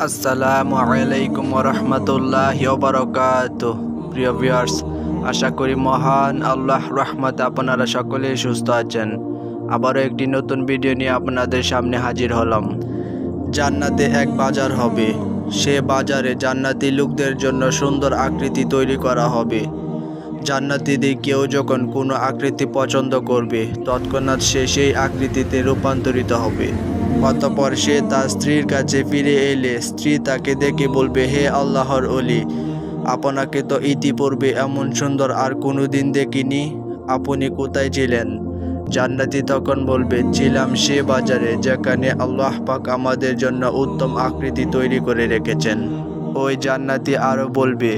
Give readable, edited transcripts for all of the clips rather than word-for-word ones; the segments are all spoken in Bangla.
আসসালামু আলাইকুম রহমতুল্লাহি ওয়া বারাকাতুহু। প্রিয় ভিউয়ার্স, আশা করি মহান আল্লাহ রহমতে আপনারা সকলেই সুস্থ আছেন। আবারও একটি নতুন ভিডিও নিয়ে আপনাদের সামনে হাজির হলাম। জান্নাতে এক বাজার হবে, সে বাজারে জান্নাতি লোকদের জন্য সুন্দর আকৃতি তৈরি করা হবে। জান্নাতীদের কেউ যখন কোনো আকৃতি পছন্দ করবে, তৎক্ষণাৎ সে সেই আকৃতিতে রূপান্তরিত হবে। অতঃপর সে তার স্ত্রীর কাছে ফিরে এলে স্ত্রী তাকে দেখে বলবে, হে আল্লাহর ওলি, আপনাকে তো ইতিপূর্বে এমন সুন্দর আর কোনোদিন দেখিনি, আপনি কোথায় ছিলেন? জান্নাতি তখন বলবে, ছিলাম সে বাজারে যেখানে আল্লাহ পাক আমাদের জন্য উত্তম আকৃতি তৈরি করে রেখেছেন। ওই জান্নাতি আরও বলবে,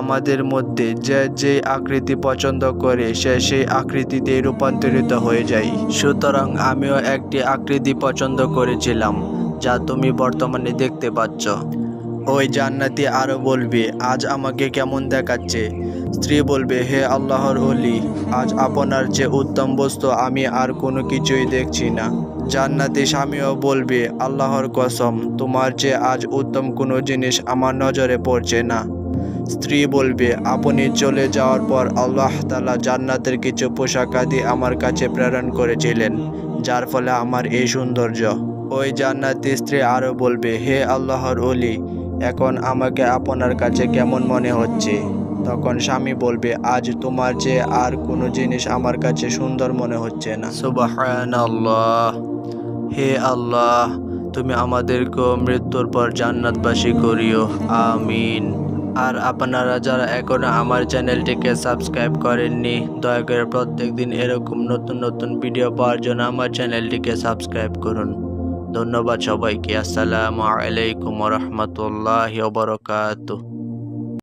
আমাদের মধ্যে যে যে আকৃতি পছন্দ করে সে সেই আকৃতিতে রূপান্তরিত হয়ে যায়। সুতরাং আমিও একটি আকৃতি পছন্দ করেছিলাম, যা তুমি বর্তমানে দেখতে পাচ্ছ। ওই জান্নাতি আরও বলবে, আজ আমাকে কেমন দেখাচ্ছে? স্ত্রী বলবে, হে আল্লাহর ওলি, আজ আপনার চেয়ে উত্তম বস্তু আমি আর কোনো কিছুই দেখছি না। জান্নাতি স্বামীও বলবে, আল্লাহর কসম, তোমার চেয়ে আজ উত্তম কোনো জিনিস আমার নজরে পড়ছে না। স্ত্রী বলবে, আপনি চলে যাওয়ার পর আল্লাহ তাআলা জান্নাতের কিছু পোশাকাদি আমার কাছে প্রেরণ করেছিলেন, যার ফলে আমার এই সৌন্দর্য। ওই জান্নাতি স্ত্রী আরও বলবে, হে আল্লাহর ওলি, এখন আমাকে আপনার কাছে কেমন মনে হচ্ছে? তখন স্বামী বলবে, আজ তোমার চেয়ে আর কোনো জিনিস আমার কাছে সুন্দর মনে হচ্ছে না। সুবহানাল্লাহ। হে আল্লাহ, তুমি আমাদেরকে মৃত্যুর পর জান্নাতবাসী করিও, আমিন। আর আপনারা যারা এখনো আমার চ্যানেলটিকে সাবস্ক্রাইব করেননি, দয়া করে প্রত্যেকদিন এরকম নতুন নতুন ভিডিও পাওয়ার জন্য আমার চ্যানেলটিকে সাবস্ক্রাইব করুন। ধন্যবাদ সবাইকে। আসসালামু আলাইকুম রহমতুল্লাহি ওয়া বারাকাতুহু।